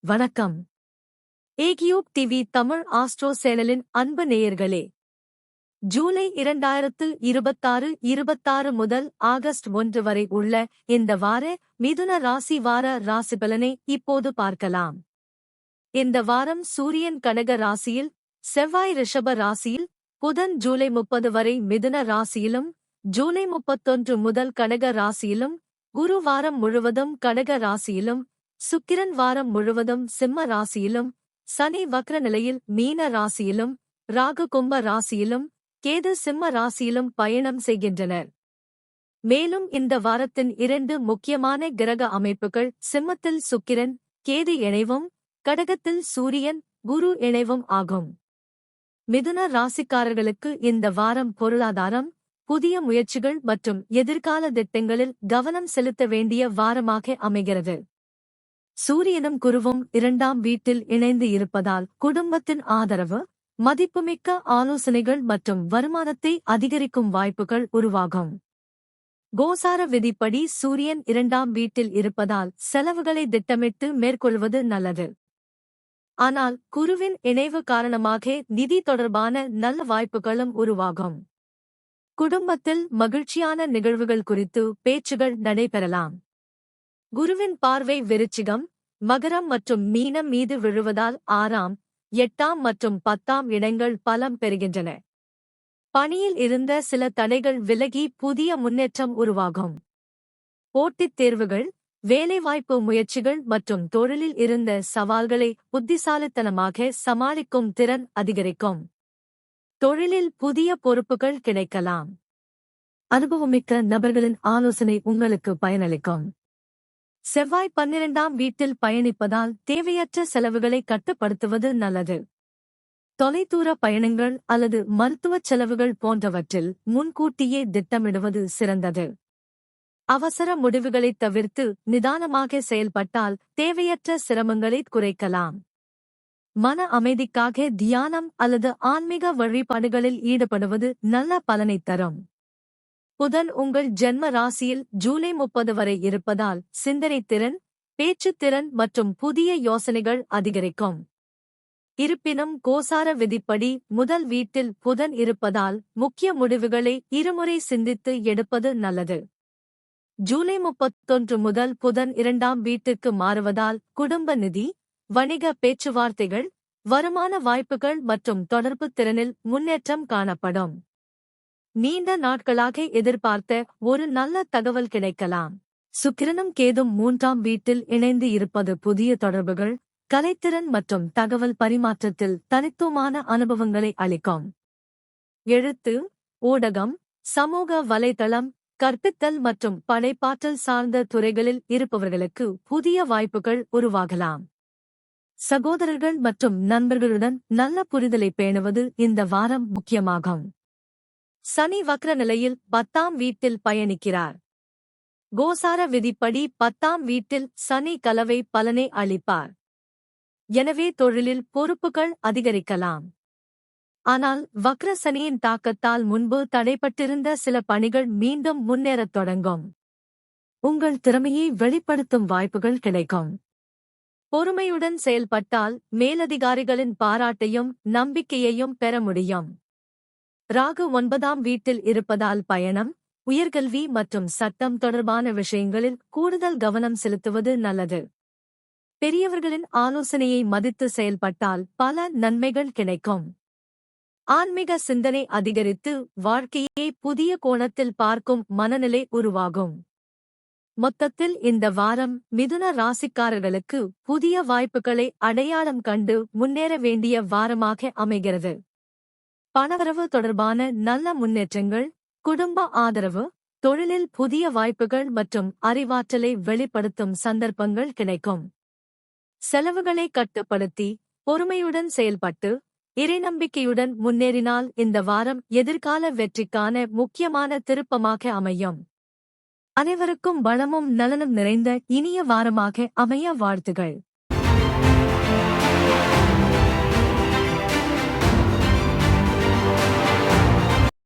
வணக்கம். ஏகியூப் TV Tamil astro சேனலின் அன்பு நேயர்களே, ஜூலை 2026 முதல் ஆகஸ்ட் 1 வரை உள்ள இந்த வார மிதுன ராசி வார ராசிபலனை இப்போது பார்க்கலாம். இந்த வாரம் சூரியன் கடக ராசியில், செவ்வாய் ரிஷப ராசியில், புதன் ஜூலை 30 வரை மிதுன ராசியிலும், ஜூலை 31 முதல் கடக ராசியிலும், குரு வாரம் முழுவதும் கடக ராசியிலும், சுக்கிரன் வாரம் முழுவதும் சிம்ம ராசியிலும், சனி வக்ர நிலையில் மீன ராசியிலும், ராகு கும்ப ராசியிலும், கேது சிம்ம ராசியிலும் பயணம் செய்கின்றனர். மேலும் இந்த வாரத்தின் 2 முக்கியமான கிரக அமைப்புகள் சிம்மத்தில் சுக்கிரன், கேது இணைவும், கடகத்தில் சூரியன், குரு இணைவும் ஆகும். மிதுன ராசிக்காரர்களுக்கு இந்த வாரம் பொருளாதாரம், புதிய முயற்சிகள் மற்றும் எதிர்கால திட்டங்களில் கவனம் செலுத்த வேண்டிய வாரமாக அமைகிறது. சூரியனும் குருவும் 2ஆம் வீட்டில் இணைந்து இருப்பதால் குடும்பத்தின் ஆதரவு, மதிப்புமிக்க ஆலோசனைகள் மற்றும் வருமானத்தை அதிகரிக்கும் வாய்ப்புகள் உருவாகும். கோசார விதிப்படி சூரியன் 2ஆம் வீட்டில் இருப்பதால் செலவுகளை திட்டமிட்டு மேற்கொள்வது நல்லது. ஆனால் குருவின் இணைவு காரணமாக நிதி தொடர்பான நல்ல வாய்ப்புகளும் உருவாகும். குடும்பத்தில் மகிழ்ச்சியான நிகழ்வுகள் குறித்து பேச்சுகள் நடைபெறலாம். குருவின் பார்வை விருச்சிகம், மகரம் மற்றும் மீனம் மீது விழுவதால் 6ஆம், 8ஆம் மற்றும் 10ஆம் இடங்கள் பலம் பெறுகின்றன. பணியில் இருந்த சில தடைகள் விலகி புதிய முன்னேற்றம் உருவாகும். போட்டித் தேர்வுகள், வேலைவாய்ப்பு முயற்சிகள் மற்றும் தொழிலில் இருந்த சவால்களை புத்திசாலித்தனமாக சமாளிக்கும் திறன் அதிகரிக்கும். தொழிலில் புதிய பொறுப்புகள் கிடைக்கலாம். அனுபவமிக்க நபர்களின் ஆலோசனை உங்களுக்கு பயனளிக்கும். செவ்வாய் 12ஆம் வீட்டில் பயணிப்பதால் தேவையற்ற செலவுகளை கட்டுப்படுத்துவது நல்லது. தொலைதூர பயணங்கள் அல்லது மருத்துவச் செலவுகள் போன்றவற்றில் முன்கூட்டியே திட்டமிடுவது சிறந்தது. அவசர முடிவுகளைத் தவிர்த்து நிதானமாக செயல்பட்டால் தேவையற்ற சிரமங்களைக் குறைக்கலாம். மன அமைதிக்காக தியானம் அல்லது ஆன்மீக வழிபாடுகளில் ஈடுபடுவது நல்ல பலனைத் தரும். புதன் உங்கள் ஜென்ம ராசியில் ஜூலை 30 வரை இருப்பதால் சிந்தனைத் திறன், பேச்சுத் திறன் மற்றும் புதிய யோசனைகள் அதிகரிக்கும். இருப்பினும் கோசார விதிப்படி முதல் வீட்டில் புதன் இருப்பதால் முக்கிய முடிவுகளை இருமுறை சிந்தித்து எடுப்பது நல்லது. ஜூலை 31 முதல் புதன் 2ஆம் வீட்டிற்கு மாறுவதால் குடும்ப நிதி, வணிக பேச்சுவார்த்தைகள், வருமான வாய்ப்புகள் மற்றும் தொடர்பு திறனில் முன்னேற்றம் காணப்படும். நீண்ட நாட்களாக எதிர்பார்த்த ஒரு நல்ல தகவல் கிடைக்கலாம். சுக்கிரனும் கேதும் 3ஆம் வீட்டில் இணைந்து இருப்பது புதிய தொடர்புகள், கலைத்திறன் மற்றும் தகவல் பரிமாற்றத்தில் தனித்துவமான அனுபவங்களை அளிக்கும். எழுத்து, ஊடகம், சமூக வலைதளம், கற்பித்தல் மற்றும் படைப்பாற்றல் சார்ந்த துறைகளில் இருப்பவர்களுக்கு புதிய வாய்ப்புகள் உருவாகலாம். சகோதரர்கள் மற்றும் நண்பர்களுடன் நல்ல புரிதலை பேணுவது இந்த வாரம் முக்கியமாகும். சனி வக்ர நிலையில் 10ஆம் வீட்டில் பயணிக்கிறார். கோசார விதிப்படி 10ஆம் வீட்டில் சனி கலவை பலனை அளிப்பார். எனவே தொழிலில் பொறுப்புகள் அதிகரிக்கலாம். ஆனால் வக்ர சனியின் தாக்கத்தால் முன்பு தடைப்பட்டிருந்த சில பணிகள் மீண்டும் முன்னேறத் தொடங்கும். உங்கள் திறமையை வெளிப்படுத்தும் வாய்ப்புகள் கிடைக்கும். பொறுமையுடன் செயல்பட்டால் மேலதிகாரிகளின் பாராட்டையும் நம்பிக்கையையும் பெற முடியும். ராகு 9ஆம் வீட்டில் இருப்பதால் பயணம், உயர்கல்வி மற்றும் சட்டம் தொடர்பான விஷயங்களில் கூடுதல் கவனம் செலுத்துவது நல்லது. பெரியவர்களின் ஆலோசனையை மதித்து செயல்பட்டால் பல நன்மைகள் கிடைக்கும். ஆன்மீக சிந்தனை அதிகரித்து வாழ்க்கையை புதிய கோணத்தில் பார்க்கும் மனநிலை உருவாகும். மொத்தத்தில் இந்த வாரம் மிதுன ராசிக்காரர்களுக்கு புதிய வாய்ப்புகளை அடையாளம் கண்டு முன்னேற வேண்டிய வாரமாக அமைகிறது. பணவரவு தொடர்பான நல்ல முன்னேற்றங்கள், குடும்ப ஆதரவு, தொழிலில் புதிய வாய்ப்புகள் மற்றும் அறிவாற்றலை வெளிப்படுத்தும் சந்தர்ப்பங்கள் கிடைக்கும். செலவுகளை கட்டுப்படுத்தி பொறுமையுடன் செயல்பட்டு இறைநம்பிக்கையுடன் முன்னேறினால் இந்த வாரம் எதிர்கால வெற்றிக்கான முக்கியமான திருப்பமாக அமையும். அனைவருக்கும் வளமும் நலனும் நிறைந்த இனிய வாரமாக அமைய வாழ்த்துகள்.